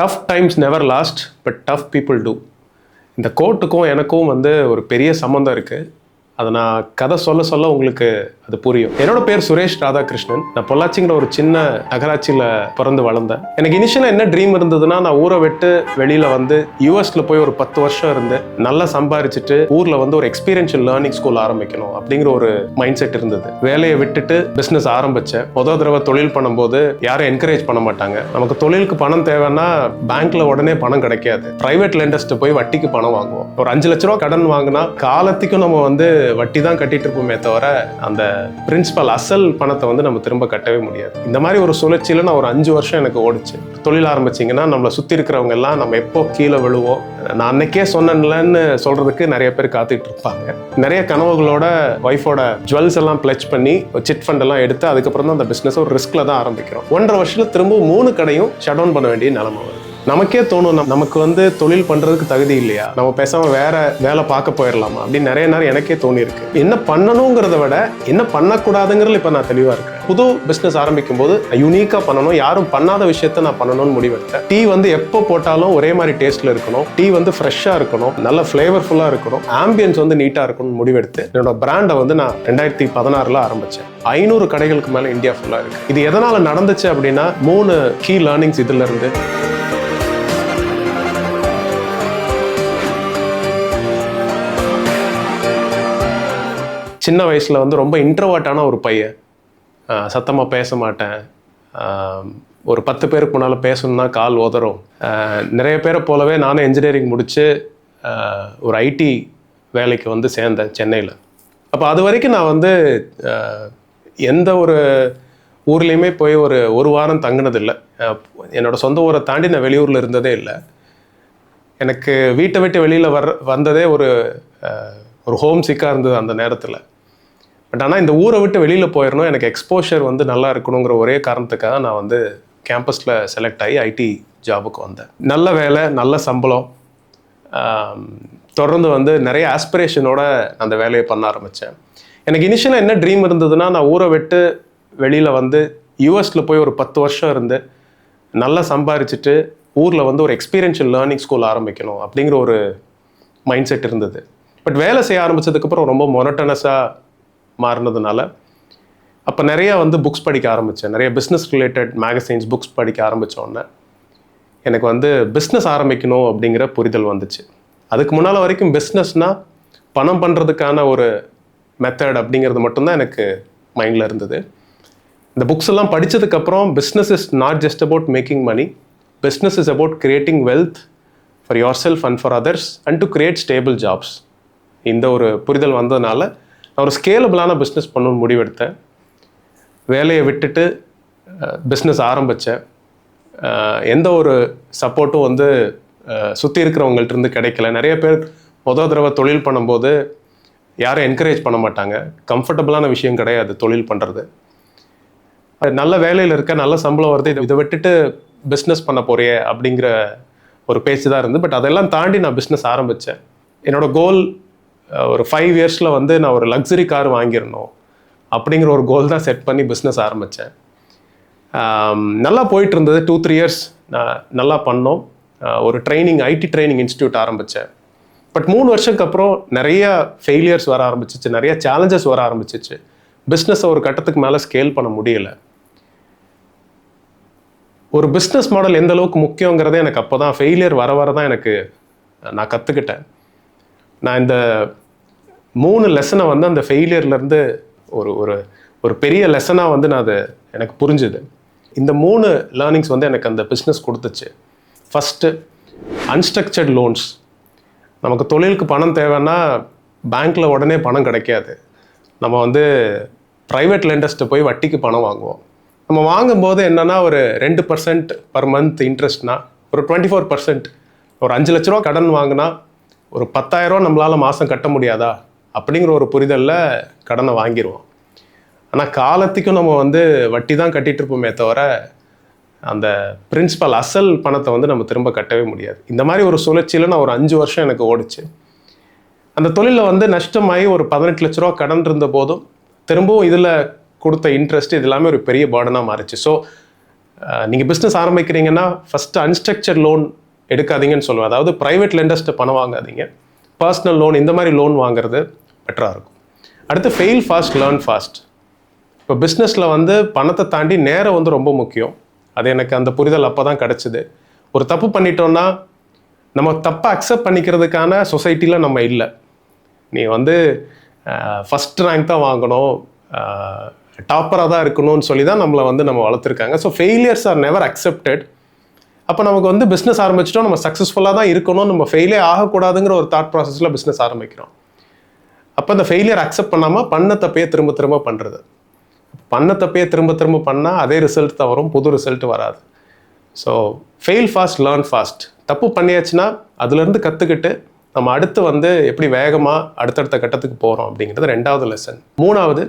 Tough times never last but tough people do. இந்த கோட்டுக்கும் எனக்கும் வந்து ஒரு பெரிய சம்மந்தம் இருக்குது. அதை நான் கதை சொல்ல சொல்ல உங்களுக்கு அது புரியும். என்னோட பேர் சுரேஷ் ராதாகிருஷ்ணன். நான் பொள்ளாச்சிங்கிற ஒரு சின்ன நகராட்சியில் பிறந்து வளர்ந்தேன். எனக்கு இனிஷியலாக என்ன ட்ரீம் இருந்ததுன்னா, நான் ஊரை விட்டு வெளியில் வந்து யூஎஸ்ல போய் ஒரு 10 வருஷம் இருந்து நல்லா சம்பாரிச்சுட்டு ஊரில் வந்து ஒரு எக்ஸ்பீரியன்ஷியல் லேர்னிங் ஸ்கூல் ஆரம்பிக்கணும் அப்படிங்கிற ஒரு மைண்ட் செட் இருந்தது. வேலையை விட்டுட்டு பிஸ்னஸ் ஆரம்பித்தேன். முதல் தடவை தொழில் பண்ணும்போது யாரும் என்கரேஜ் பண்ண மாட்டாங்க. நமக்கு தொழிலுக்கு பணம் தேவைன்னா பேங்க்ல உடனே பணம் கிடைக்காது. பிரைவேட் லெண்டர்ஸ்ட்டு போய் வட்டிக்கு பணம் வாங்குவோம். ஒரு 5 லட்ச ரூபா கடன் வாங்கினா காலத்துக்கும் நம்ம வந்து வட்டி தான் கட்டிட்டு இருப்போமே தவிர அந்த பிரின்சிபல் அசல் பணத்தை வந்து நம்ம திரும்ப கட்டவே முடியாது. இந்த மாதிரி ஒரு சுழற்சியில் நான் ஒரு 5 வருஷம் எனக்கு ஓடிச்சு. தொழில் ஆரம்பிச்சிங்கன்னா நம்மளை சுற்றி இருக்கிறவங்க எல்லாம் நம்ம எப்போ கீழே விழுவோம், நான் அன்னைக்கே சொன்னேன்லன்னு சொல்றதுக்கு நிறைய பேர் காத்துட்டு இருப்பாங்க. நிறைய கனவுகளோட ஒய்ஃபோட ஜுவல்ஸ் எல்லாம் பிளச் பண்ணி சிட் ஃபண்ட் எல்லாம் எடுத்து அதுக்கப்புறம் தான் அந்த பிஸ்னஸ் ஒரு ரிஸ்க்ல தான் ஆரம்பிக்கிறோம். 1.5 வருஷத்துல திரும்ப 3 கடையும் ஷட் டவுன் பண்ண வேண்டிய நிலைமை வருது. நமக்கே தோணும், நமக்கு வந்து தொழில் பண்றதுக்கு தகுதி இல்லையா, நம்ம பேசாம வேற வேலை பார்க்க போயிடலாமா அப்படின்னு நிறைய நேரம் எனக்கே தோணி இருக்கு. என்ன பண்ணணுங்கிறத விட என்ன பண்ணக்கூடாதுங்கிறது இப்ப நான் தெளிவா இருக்கேன். புது பிசினஸ் ஆரம்பிக்கும் போது யூனிக்கா பண்ணணும், யாரும் பண்ணாத விஷயத்த நான் பண்ணணும்னு முடிவெடுத்தேன். டீ வந்து எப்போ போட்டாலும் ஒரே மாதிரி டேஸ்ட்ல இருக்கணும், டீ வந்து ஃப்ரெஷ்ஷா இருக்கணும், நல்ல ஃபிளேவர்ஃபுல்லா இருக்கணும், ஆம்பியன்ஸ் வந்து நீட்டா இருக்கணும்னு முடிவெடுத்து என்னோட பிராண்டை வந்து நான் 2016 ஆரம்பிச்சேன். 500 கடைகளுக்கு மேல இந்தியா ஃபுல்லா இருக்கு. இது எதனால நடந்துச்சு அப்படின்னா 3 கீ லேர்னிங்ஸ் இதுல இருந்து. சின்ன வயசில் வந்து ரொம்ப இன்ட்ரோவர்ட்டான ஒரு பையன், சத்தமாக பேச மாட்டேன். ஒரு 10 பேருக்கு முன்னால் பேசணும்னா கால் உதறும். நிறைய பேரை போலவே நானும் இன்ஜினியரிங் முடித்து ஒரு ஐடி வேலைக்கு வந்து சேர்ந்தேன் சென்னையில். அப்போ அது வரைக்கும் நான் வந்து எந்த ஒரு ஊர்லேயுமே போய் ஒரு வாரம் தங்கினதில்லை. என்னோடய சொந்த ஊரை தாண்டி நான் வெளியூரில் இருந்ததே இல்லை. எனக்கு வீட்டை விட்டு வெளியில் வந்ததே ஒரு ஹோம் சிக்காக இருந்தது அந்த நேரத்தில். பட் ஆனால் இந்த ஊரை விட்டு வெளியில் போயிடணும், எனக்கு எக்ஸ்போஷர் வந்து நல்லா இருக்கணுங்கிற ஒரே காரணத்துக்காக நான் வந்து கேம்பஸில் செலக்ட் ஆகி ஐடி ஜாபுக்கு வந்தேன். நல்ல வேலை, நல்ல சம்பளம், தொடர்ந்து வந்து நிறைய ஆஸ்பிரேஷனோட அந்த வேலையை பண்ண ஆரம்பித்தேன். எனக்கு இனிஷியலாக என்ன ட்ரீம் இருந்ததுன்னா, நான் ஊரை விட்டு வெளியில் வந்து யூஎஸ்ல போய் ஒரு 10 வருஷம் இருந்து நல்லா சம்பாரிச்சுட்டு ஊரில் வந்து ஒரு எக்ஸ்பீரியன்ஷியல் லேர்னிங் ஸ்கூல் ஆரம்பிக்கணும் அப்படிங்கிற ஒரு மைண்ட் செட் இருந்தது. பட் வேலை செய்ய ஆரம்பித்ததுக்கப்புறம் ரொம்ப மொனட்டனஸாக மாறினதுனால அப்போ நிறையா வந்து புக்ஸ் படிக்க ஆரம்பித்தேன். நிறைய பிஸ்னஸ் ரிலேட்டட் மேகசைன்ஸ் புக்ஸ் படிக்க ஆரம்பித்தோடனே எனக்கு வந்து பிஸ்னஸ் ஆரம்பிக்கணும் அப்படிங்கிற புரிதல் வந்துச்சு. அதுக்கு முன்னால் வரைக்கும் பிஸ்னஸ்னால் பணம் பண்ணுறதுக்கான ஒரு மெத்தட் அப்படிங்கிறது மட்டும்தான் எனக்கு மைண்டில் இருந்தது. இந்த புக்ஸ் எல்லாம் படித்ததுக்கப்புறம் business is not just about making money, business is about creating wealth for yourself and for others and to create stable jobs. இந்த ஒரு புரிதல் வந்ததுனால நான் ஒரு ஸ்கேலபிளான பிஸ்னஸ் பண்ணணும்னு முடிவெடுத்தேன். வேலையை விட்டுட்டு பிஸ்னஸ் ஆரம்பித்தேன். எந்த ஒரு சப்போர்ட்டும் வந்து சுற்றி இருக்கிறவங்கள்ட்ட இருந்து கிடைக்கல. நிறைய பேர் முதல் தடவை தொழில் பண்ணும்போது யாரும் என்கரேஜ் பண்ண மாட்டாங்க. கம்ஃபர்டபுளான விஷயம் கிடையாது தொழில் பண்ணுறது. நல்ல வேலையில் இருக்க, நல்ல சம்பளம் வருது, இதை விட்டுட்டு பிஸ்னஸ் பண்ண போறியே அப்படிங்கிற ஒரு பேச்சு தான் இருந்து. பட் அதெல்லாம் தாண்டி நான் பிஸ்னஸ் ஆரம்பித்தேன். என்னோட கோல் ஒரு 5 இயர்ஸில் வந்து நான் ஒரு லக்ஸரி கார் வாங்கிடணும் அப்படிங்கிற ஒரு கோல் தான் செட் பண்ணி பிஸ்னஸ் ஆரம்பித்தேன். நல்லா போயிட்டு இருந்தது. 2-3 இயர்ஸ் நான் நல்லா பண்ணோம். ஒரு ஐடி ட்ரைனிங் இன்ஸ்டியூட் ஆரம்பித்தேன். பட் 3 வருஷத்துக்கு அப்புறம் நிறைய ஃபெயிலியர்ஸ் வர ஆரம்பிச்சிச்சு, நிறைய சேலஞ்சஸ் வர ஆரம்பிச்சிச்சு. பிஸ்னஸை ஒரு கட்டத்துக்கு மேலே ஸ்கேல் பண்ண முடியலை. ஒரு பிஸ்னஸ் மாடல் எந்த அளவுக்கு முக்கியங்கிறதே எனக்கு அப்போ தான் ஃபெயிலியர் வர தான் எனக்கு நான் கற்றுக்கிட்டேன். நான் இந்த 3 லெசனை வந்து அந்த ஃபெயிலியர்லேருந்து ஒரு பெரிய லெசனாக வந்து நான் அது எனக்கு புரிஞ்சுது. இந்த 3 லேர்னிங்ஸ் வந்து எனக்கு அந்த பிஸ்னஸ் கொடுத்துச்சு. First, unstructured loans. நமக்கு தொழிலுக்கு பணம் தேவைன்னா பேங்க்கில் உடனே பணம் கிடைக்காது. நம்ம வந்து ப்ரைவேட் லெண்டர்ஸ்ட்டு போய் வட்டிக்கு பணம் வாங்குவோம். நம்ம வாங்கும்போது என்னென்னா ஒரு 2% பர் மந்த் இன்ட்ரெஸ்ட்னா ஒரு 24%. ஒரு 5 லட்ச ரூபா கடன் வாங்கினா ஒரு 10,000 ரூபா நம்மளால் மாதம் கட்ட முடியாதா அப்படிங்கிற ஒரு புரிதலில் கடனை வாங்கிடுவோம். ஆனால் காலத்துக்கும் நம்ம வந்து வட்டி தான் கட்டிகிட்டு இருப்போமே தவிர அந்த பிரின்சிபல் அசல் பணத்தை வந்து நம்ம திரும்ப கட்டவே முடியாது. இந்த மாதிரி ஒரு சுழற்சியில் நான் ஒரு 5 வருஷம் எனக்கு ஓடிச்சு. அந்த தொழிலில் வந்து நஷ்டமாகி ஒரு 18 லட்ச ரூபா கடன் இருந்த போதும் திரும்பவும் இதில் கொடுத்த இன்ட்ரெஸ்ட் இது எல்லாமே ஒரு பெரிய பர்டனாக மாறிச்சு. ஸோ நீங்கள் பிஸ்னஸ் ஆரம்பிக்கிறீங்கன்னா ஃபஸ்ட்டு அன்ஸ்ட்ரக்சர்ட் லோன் எடுக்காதீங்கன்னு சொல்லுவேன். அதாவது ப்ரைவேட் லெண்டர்ஸ்ட்டு பணம் வாங்காதீங்க, பர்சனல் லோன் இந்த மாதிரி லோன் வாங்குறது பெட்டராக இருக்கும். அடுத்து ஃபெயில் ஃபாஸ்ட் லேர்ன் ஃபாஸ்ட். இப்போ பிஸ்னஸில் வந்து பணத்தை தாண்டி நேரம் வந்து ரொம்ப முக்கியம். அது எனக்கு அந்த புரிதல் அப்போ தான் கிடச்சிது. ஒரு தப்பு பண்ணிட்டோன்னா நம்ம தப்பை அக்செப்ட் பண்ணிக்கிறதுக்கான சொசைட்டியில் நம்ம இல்லை. நீ வந்து ஃபஸ்ட் ரேங்க் தான் வாங்கணும், டாப்பராக தான் இருக்கணும்னு சொல்லி தான் நம்மளை வந்து நம்ம வளர்த்துருக்காங்க. So failures are never accepted. அப்போ நமக்கு வந்து பிஸ்னஸ் ஆரம்பிச்சிட்டோம், நம்ம சக்ஸஸ்ஃபுல்லாக தான் இருக்கணும், நம்ம ஃபெயிலே ஆகக்கூடாதுங்கிற ஒரு தாட் ப்ராசஸில் பிஸ்னஸ் ஆரம்பிக்கிறோம். அப்போ அந்த ஃபெயிலியர் அக்செப்ட் பண்ணாமல் பண்ண தப்பையே திரும்ப திரும்ப பண்ணுறது. பண்ண தப்பையே திரும்ப திரும்ப பண்ணால் அதே ரிசல்ட் தான் வரும், புது ரிசல்ட் வராது. So fail fast learn fast. தப்பு பண்ணியாச்சுன்னா அதுலேருந்து கற்றுக்கிட்டு நம்ம அடுத்து வந்து எப்படி வேகமாக அடுத்தடுத்த கட்டத்துக்கு போகிறோம் அப்படிங்கிறது 2வது லெசன். 3வது,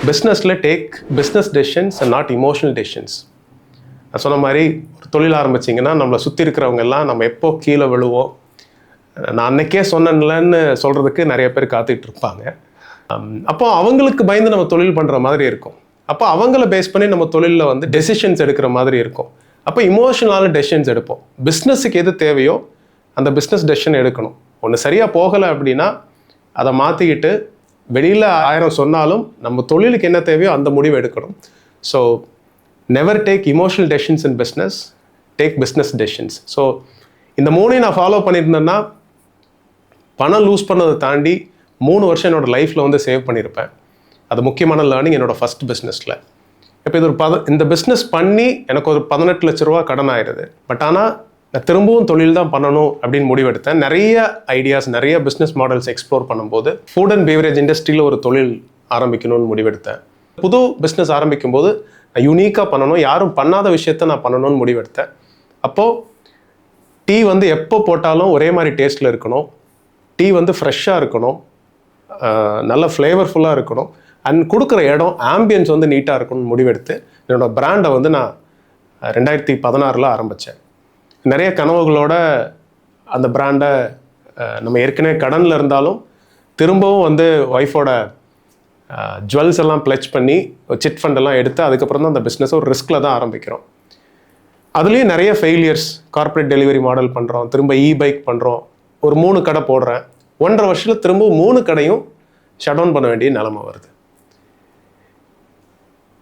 பிஸ்னஸில் take business decisions and not emotional decisions. நான் சொன்ன மாதிரி ஒரு தொழில் ஆரம்பிச்சிங்கன்னா நம்மளை சுற்றி இருக்கிறவங்க எல்லாம் நம்ம எப்போ கீழே விழுவோம், நான் அன்னைக்கே சொன்னேன்லன்னு சொல்கிறதுக்கு நிறைய பேர் காத்துட்டு இருப்பாங்க. அப்போ அவங்களுக்கு பயந்து நம்ம தொழில் பண்ணுற மாதிரி இருக்கும். அப்போ அவங்கள பேஸ் பண்ணி நம்ம தொழிலில் வந்து டெசிஷன்ஸ் எடுக்கிற மாதிரி இருக்கும். அப்போ இமோஷனலான டெசிஷன்ஸ் எடுப்போம். பிஸ்னஸுக்கு எது தேவையோ அந்த பிஸ்னஸ் டெசிஷன் எடுக்கணும். ஒன்று சரியாக போகலை அப்படின்னா அதை மாற்றிக்கிட்டு வெளியில் 1000 சொன்னாலும் நம்ம தொழிலுக்கு என்ன தேவையோ அந்த முடிவு எடுக்கணும். So never take emotional decisions in business, take business decisions. So இந்த 3ஐயும் நான் ஃபாலோ பண்ணியிருந்தேன்னா பணம் லூஸ் பண்ணதை தாண்டி 3 வருஷம் என்னோடய லைஃப்பில் வந்து சேவ் பண்ணியிருப்பேன். அது முக்கியமான லேர்னிங் என்னோடய ஃபஸ்ட் பிஸ்னஸில். இப்போ இது இந்த பிஸ்னஸ் பண்ணி எனக்கு ஒரு 18 லட்ச ரூபா கடன் ஆயிடுது. பட் ஆனால் நான் திரும்பவும் தொழில் தான் பண்ணணும் அப்படின்னு முடிவெடுத்தேன். நிறைய ஐடியாஸ், நிறைய பிஸ்னஸ் மாடல்ஸ் எக்ஸ்ப்ளோர் பண்ணும்போது ஃபுட் அண்ட் பேவரேஜ் இண்டஸ்ட்ரியில் ஒரு தொழில் ஆரம்பிக்கணும்னு முடிவெடுத்தேன். புது பிஸ்னஸ் ஆரம்பிக்கும் போது நான் யூனிக்காக பண்ணணும், யாரும் பண்ணாத விஷயத்த நான் பண்ணணும்னு முடிவெடுத்தேன். அப்போது டீ வந்து எப்போ போட்டாலும் ஒரே மாதிரி டேஸ்ட்டில் இருக்கணும், டீ வந்து ஃப்ரெஷ்ஷாக இருக்கணும், நல்ல ஃப்ளேவர்ஃபுல்லாக இருக்கணும், அண்ட் கொடுக்குற இடம் ஆம்பியன்ஸ் வந்து நீட்டாக இருக்கணும்னு முடிவெடுத்து என்னோடய பிராண்டை வந்து நான் 2016 ஆரம்பித்தேன். நிறைய கனவுகளோட அந்த பிராண்டை நம்ம ஏற்கனவே கடனில் இருந்தாலும் திரும்பவும் வந்து ஒய்ஃபோட ஜுவல்ஸ் எல்லாம் பிளச் பண்ணி சிட் ஃபண்டெல்லாம் எடுத்து அதுக்கப்புறம் தான் அந்த பிஸ்னஸை ஒரு ரிஸ்கில் தான் ஆரம்பிக்கிறோம். அதுலேயும் நிறைய ஃபெயிலியர்ஸ். கார்ப்பரேட் டெலிவரி மாடல் பண்ணுறோம், திரும்ப பைக் பண்ணுறோம், ஒரு 3 கடை போடுறேன். 1.5 வருஷத்தில் திரும்பவும் 3 கடையும் ஷட் டவுன் பண்ண வேண்டிய நிலைமை வருது.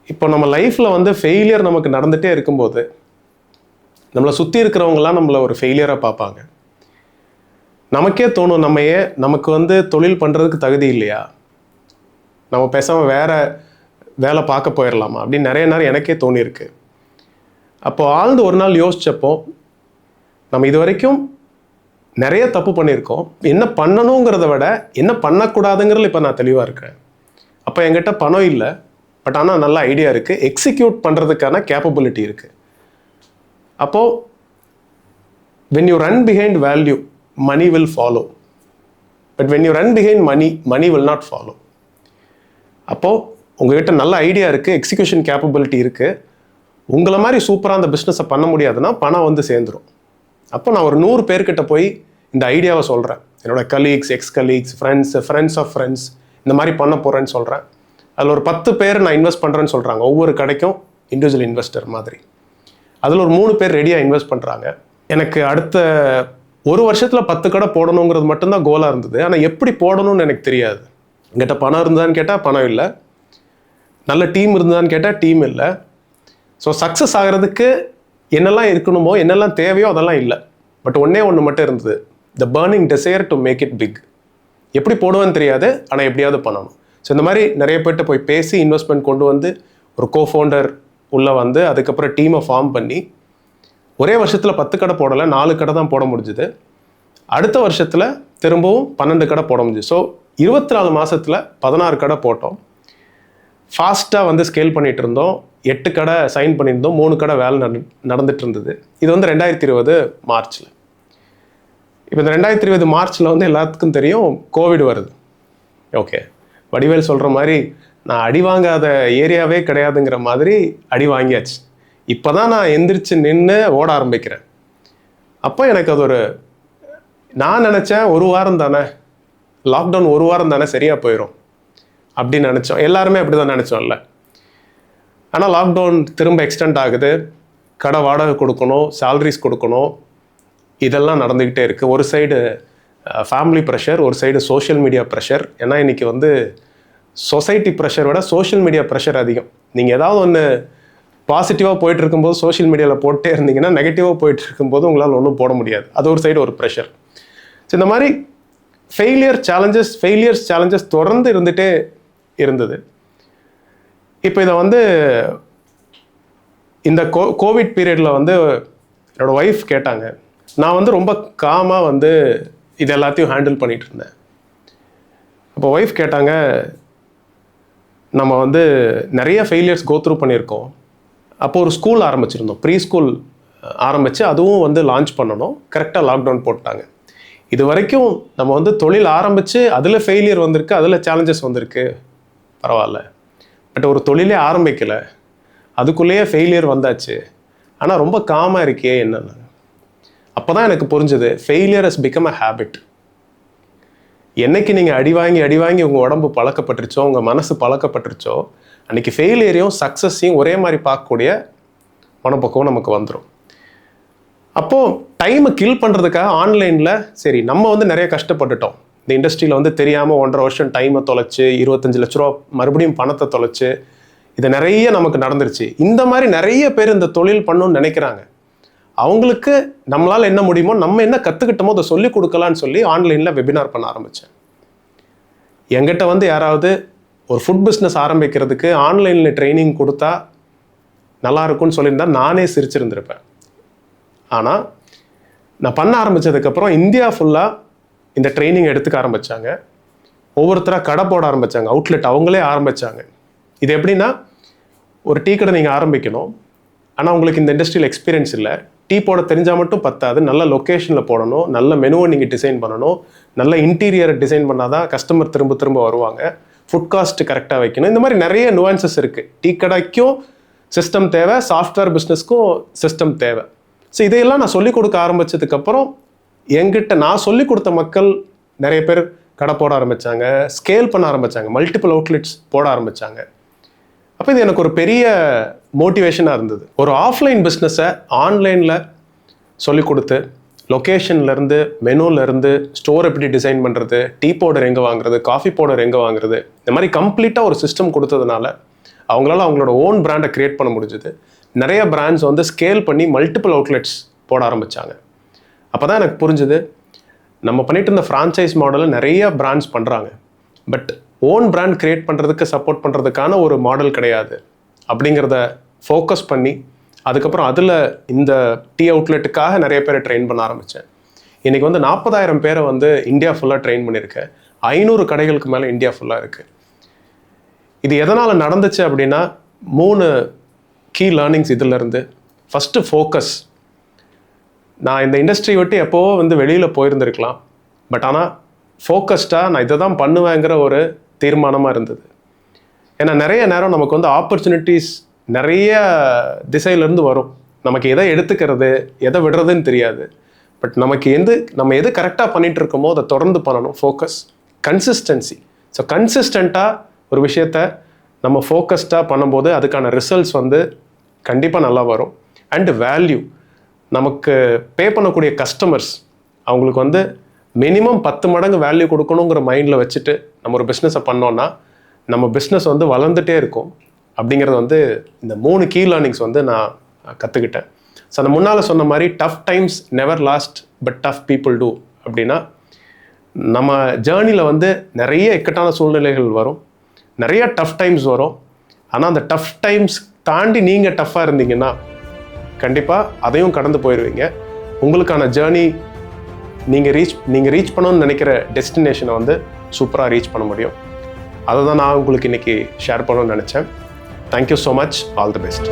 இப்போ நம்ம லைஃப்பில் வந்து ஃபெயிலியர் நமக்கு நடந்துகிட்டே இருக்கும்போது நம்மளை சுற்றி இருக்கிறவங்களாம் நம்மளை ஒரு ஃபெயிலியராக பார்ப்பாங்க. நமக்கே தோணும், நமக்கு வந்து தொழில் பண்ணுறதுக்கு தகுதி இல்லையா, நம்ம பேசாமல் வேறு வேலை பார்க்க போயிடலாமா அப்படின்னு நிறைய நேரம் எனக்கே தோணியிருக்கு. அப்போது ஆழ்ந்து ஒரு நாள் யோசித்தப்போ நம்ம இது வரைக்கும் நிறைய தப்பு பண்ணியிருக்கோம், என்ன பண்ணணுங்கிறத விட என்ன பண்ணக்கூடாதுங்கிறதுல இப்போ நான் தெளிவாக இருக்கேன். அப்போ என்கிட்ட பணம் இல்லை, பட் ஆனால் நல்ல ஐடியா இருக்குது, எக்ஸிக்யூட் பண்ணுறதுக்கான கேப்பபிலிட்டி இருக்குது. அப்போது when you run behind value, money will follow. But when you run behind money, money will not follow. அப்போது உங்கள்கிட்ட நல்ல ஐடியா இருக்குது, எக்ஸிக்யூஷன் கேப்பபிலிட்டி இருக்குது, உங்களை மாதிரி சூப்பராக அந்த பிஸ்னஸை பண்ண முடியாதுன்னா பணம் வந்து சேர்ந்துடும். அப்போ நான் ஒரு 100 பேர்கிட்ட போய் இந்த ஐடியாவை சொல்கிறேன். என்னோடய colleagues, ex colleagues, friends of friends, இந்த மாதிரி பண்ண போகிறேன்னு சொல்கிறேன். அதில் ஒரு 10 பேர் நான் இன்வெஸ்ட் பண்ணுறேன்னு சொல்கிறாங்க. ஒவ்வொரு கடைக்கும் இண்டிவிஜுவல் இன்வெஸ்டர் மாதிரி. அதில் ஒரு 3 பேர் ரெடியாக இன்வெஸ்ட் பண்ணுறாங்க. எனக்கு அடுத்த 1 வருஷத்தில் 10 கடை போடணுங்கிறது மட்டும்தான் கோலாக இருந்தது. ஆனால் எப்படி போடணும்னு எனக்கு தெரியாது. என்கிட்ட பணம் இருந்தான்னு கேட்டால் பணம் இல்லை, நல்ல டீம் இருந்தான்னு கேட்டால் டீம் இல்லை. ஸோ சக்ஸஸ் ஆகிறதுக்கு என்னெல்லாம் இருக்கணுமோ, என்னெல்லாம் தேவையோ அதெல்லாம் இல்லை. பட் ஒன்று மட்டும் இருந்தது, the burning desire to make it big. எப்படி போடுவேன்னு தெரியாது, ஆனால் எப்படியாவது பண்ணணும். ஸோ இந்த மாதிரி நிறைய பேர்கிட்ட போய் பேசி இன்வெஸ்ட்மெண்ட் கொண்டு வந்து ஒரு கோஃபவுண்டர் உள்ளே வந்து அதுக்கப்புறம் டீமை ஃபார்ம் பண்ணி ஒரே வருஷத்தில் 10 கடை போடலை, 4 கடை தான் போட முடிஞ்சுது. அடுத்த வருஷத்தில் திரும்பவும் 12 கடை போட முடிஞ்சுது. ஸோ 24 மாதத்தில் 16 கடை போட்டோம். ஃபாஸ்ட்டாக வந்து ஸ்கேல் பண்ணிகிட்டு இருந்தோம். 8 கடை சைன் பண்ணியிருந்தோம், 3 கடை வேலை நடந்துட்டு இருந்தது. இது வந்து 2020 மார்ச்சில். இப்போ இந்த 2020 மார்ச்சில் வந்து எல்லாத்துக்கும் தெரியும் கோவிட் வருது. ஓகே, வடிவேல் சொல்கிற மாதிரி நான் அடி வாங்காத ஏரியாவே கிடையாதுங்கிற மாதிரி அடி வாங்கியாச்சு. இப்போ தான் நான் எந்திரிச்சு நின்று ஓட ஆரம்பிக்கிறேன். அப்போ எனக்கு அது நான் நினச்சேன் 1 வாரம் தானே, லாக்டவுன் 1 வாரம் தானே, சரியாக போயிடும் அப்படின்னு நினச்சோம். எல்லாருமே அப்படி தான் நினச்சோம்ல. ஆனால் லாக்டவுன் திரும்ப எக்ஸ்டெண்ட் ஆகுது. கடை வாடகை கொடுக்கணும், சேலரிஸ் கொடுக்கணும், இதெல்லாம் நடந்துக்கிட்டே இருக்குது. ஒரு சைடு ஃபேமிலி ப்ரெஷர், ஒரு சைடு சோஷியல் மீடியா ப்ரெஷர். ஏன்னா இன்றைக்கி வந்து சொசைட்டி ப்ரெஷரை விட சோஷியல் மீடியா ப்ரெஷர் அதிகம். நீங்கள் ஏதாவது ஒன்று பாசிட்டிவாக போயிட்டு இருக்கும்போது சோஷியல் மீடியாவில் போட்டே இருந்தீங்கன்னா நெகட்டிவாக போயிட்டு இருக்கும்போது உங்களால் ஒன்றும் போட முடியாது. அது ஒரு சைடு ஒரு ப்ரெஷர். ஸோ இந்த மாதிரி ஃபெயிலியர்ஸ் சேலஞ்சஸ் தொடர்ந்து இருந்துகிட்டே இருந்தது. இப்போ இதை வந்து இந்த கோவிட் பீரியடில் வந்து என்னோடய ஒய்ஃப் கேட்டாங்க. நான் வந்து ரொம்ப காமாக வந்து இது எல்லாத்தையும் ஹேண்டில் பண்ணிகிட்டு இருந்தேன். அப்போ ஒய்ஃப் கேட்டாங்க, நம்ம வந்து நிறைய ஃபெயிலியர்ஸ் கோத்ரூ பண்ணியிருக்கோம். அப்போது ஒரு ஸ்கூல் ஆரம்பிச்சிருந்தோம், ப்ரீ ஸ்கூல் ஆரம்பித்து அதுவும் வந்து லான்ச் பண்ணணும். கரெக்டாக லாக்டவுன் போட்டாங்க. இது வரைக்கும் நம்ம வந்து தொழில் ஆரம்பித்து அதில் ஃபெயிலியர் வந்திருக்கு, அதில் சேலஞ்சஸ் வந்திருக்கு, பரவாயில்ல. பட் ஒரு தொழிலே ஆரம்பிக்கலை, அதுக்குள்ளேயே ஃபெயிலியர் வந்தாச்சு, ஆனால் ரொம்ப காமாக இருக்கே என்னென்னு. அப்போ தான் எனக்கு புரிஞ்சது, failure has become a habit. என்னைக்கு நீங்கள் அடி வாங்கி உங்கள் உடம்பு பழக்கப்பட்டுருச்சோ, உங்கள் மனசு பழக்கப்பட்டுருச்சோ, அன்றைக்கி ஃபெயிலியரையும் சக்ஸஸையும் ஒரே மாதிரி பார்க்கக்கூடிய மனப்பக்குவம் நமக்கு வந்துடும். அப்போது டைமை கில் பண்ணுறதுக்காக ஆன்லைனில் சரி நம்ம வந்து நிறைய கஷ்டப்பட்டுட்டோம். இந்த இண்டஸ்ட்ரியில் வந்து தெரியாமல் 1.5 வருஷம் டைமை தொலைச்சி 25 லட்ச ரூபா மறுபடியும் பணத்தை தொலைச்சி இது நிறைய நமக்கு நடந்துருச்சு. இந்த மாதிரி நிறைய பேர் இந்த தொழில் பண்ணணும்னு நினைக்கிறாங்க. அவங்களுக்கு நம்மளால் என்ன முடியுமோ, நம்ம என்ன கற்றுக்கிட்டோமோ அதை சொல்லிக் கொடுக்கலான்னு சொல்லி ஆன்லைனில் வெபினார் பண்ண ஆரம்பித்தேன். என்கிட்ட வந்து யாராவது ஒரு ஃபுட் பிஸ்னஸ் ஆரம்பிக்கிறதுக்கு ஆன்லைனில் ட்ரைனிங் கொடுத்தா நல்லா இருக்கும்னு சொல்லியிருந்தா நானே சிரிச்சிருந்திருப்பேன். ஆனால் நான் பண்ண ஆரம்பித்ததுக்கப்புறம் இந்தியா ஃபுல்லாக இந்த ட்ரைனிங் எடுத்துக்க ஆரம்பித்தாங்க. ஒவ்வொருத்தராக கடை போட ஆரம்பித்தாங்க, அவுட்லெட் அவங்களே ஆரம்பித்தாங்க. இது எப்படின்னா, ஒரு டீ கடை நீங்கள் ஆரம்பிக்கணும், ஆனால் உங்களுக்கு இந்த இண்டஸ்ட்ரியில் எக்ஸ்பீரியன்ஸ் இல்லை. டீ போட தெரிஞ்சால் மட்டும் பத்தாது, நல்ல லொக்கேஷனில் போடணும், நல்ல மெனுவை நீங்கள் டிசைன் பண்ணணும், நல்ல இன்டீரியரை டிசைன் பண்ணால் தான் கஸ்டமர் திரும்ப வருவாங்க, ஃபுட் காஸ்ட்டு கரெக்டாக வைக்கணும். இந்த மாதிரி நிறைய நுவான்சஸ் இருக்குது. டீ கடைக்கும் சிஸ்டம் தேவை, சாஃப்ட்வேர் பிஸ்னஸ்க்கும் சிஸ்டம் தேவை. ஸோ இதையெல்லாம் நான் சொல்லிக் கொடுக்க ஆரம்பித்ததுக்கப்புறம் என்கிட்ட நான் சொல்லிக் கொடுத்த மக்கள் நிறைய பேர் கடை போட ஆரம்பித்தாங்க, ஸ்கேல் பண்ண ஆரம்பித்தாங்க, மல்டிபிள் அவுட்லெட்ஸ் போட ஆரம்பித்தாங்க. அப்போ இது எனக்கு ஒரு பெரிய மோட்டிவேஷனாக இருந்தது. ஒரு ஆஃப்லைன் பிஸ்னஸை ஆன்லைனில் சொல்லிக் கொடுத்து, லொக்கேஷன்லேருந்து, மெனுலேருந்து, ஸ்டோர் எப்படி டிசைன் பண்ணுறது, டீ பவுடர் எங்கே வாங்குறது, காஃபி பவுடர் எங்கே வாங்குறது, இந்த மாதிரி கம்ப்ளீட்டாக ஒரு சிஸ்டம் கொடுத்ததுனால அவங்களால அவங்களோட ஓன் பிராண்டை க்ரியேட் பண்ண முடிஞ்சுது. நிறைய பிராண்ட்ஸ் வந்து ஸ்கேல் பண்ணி மல்டிபிள் அவுட்லெட்ஸ் போட ஆரம்பித்தாங்க. அப்போ தான் எனக்கு புரிஞ்சுது, நம்ம பண்ணிட்டு இருந்த ஃப்ரான்ச்சைஸ் மாடலில் நிறைய பிராண்ட்ஸ் பண்ணுறாங்க, பட் ஓன் பிராண்ட் க்ரியேட் பண்ணுறதுக்கு சப்போர்ட் பண்ணுறதுக்கான ஒரு மாடல் கிடையாது அப்படிங்கிறத ஃபோக்கஸ் பண்ணி அதுக்கப்புறம் அதில் இந்த டீ அவுட்லெட்டுக்காக நிறைய பேரை ட்ரெயின் பண்ண ஆரம்பித்தேன். இன்றைக்கி வந்து 40,000 பேரை வந்து இந்தியா ஃபுல்லாக ட்ரெயின் பண்ணியிருக்கேன். 500 கடைகளுக்கு மேலே இந்தியா ஃபுல்லாக இருக்குது. இது எதனால் நடந்துச்சு அப்படின்னா 3 கீ லேர்னிங்ஸ் இதிலேருந்து. First focus. நான் இந்த இண்டஸ்ட்ரி விட்டு எப்போவோ வந்து வெளியில் போயிருந்துருக்கலாம், பட் ஆனால் ஃபோக்கஸ்டாக நான் இதை தான் பண்ணுவேங்கிற ஒரு தீர்மானமாக இருந்தது. ஏன்னா நிறைய நேரம் நமக்கு வந்து ஆப்பர்ச்சுனிட்டிஸ் நிறைய திசையிலேருந்து வரும். நமக்கு எதை எடுத்துக்கிறது எதை விடுறதுன்னு தெரியாது. பட் நம்ம எது கரெக்டாக பண்ணிகிட்டு இருக்கோமோ அதை தொடர்ந்து பண்ணணும். Focus, consistency. ஸோ கன்சிஸ்டண்ட்டாக ஒரு விஷயத்த நம்ம ஃபோக்கஸ்டாக பண்ணும்போது அதுக்கான ரிசல்ட்ஸ் வந்து கண்டிப்பாக நல்லா வரும். அண்டு வேல்யூ, நமக்கு பே பண்ணக்கூடிய கஸ்டமர்ஸ் அவங்களுக்கு வந்து மினிமம் 10 மடங்கு வேல்யூ கொடுக்கணுங்கிற மைண்டில் வச்சுட்டு நம்ம ஒரு பிஸ்னஸை பண்ணோன்னா நம்ம பிஸ்னஸ் வந்து வளர்ந்துட்டே இருக்கும். அப்படிங்கிறது வந்து இந்த 3 கீ லேர்னிங்ஸ் வந்து நான் கற்றுக்கிட்டேன். ஸோ அந்த முன்னால் சொன்ன மாதிரி tough times never last but tough people do. அப்படின்னா நம்ம ஜேர்னியில் வந்து நிறைய இக்கட்டான சூழ்நிலைகள் வரும், நிறைய டஃப் டைம்ஸ் வரும். ஆனால் அந்த டஃப் டைம்ஸ் தாண்டி நீங்கள் டஃப்பாக இருந்தீங்கன்னா கண்டிப்பாக அதையும் கடந்து போயிடுவீங்க. உங்களுக்கான ஜேர்னி நீங்கள் ரீச் பண்ணணும்னு நினைக்கிற டெஸ்டினேஷனை வந்து சூப்பராக ரீச் பண்ண முடியும். அதை தான் நான் உங்களுக்கு இன்றைக்கி ஷேர் பண்ணணும்னு நினச்சேன். Thank you so much. All the best.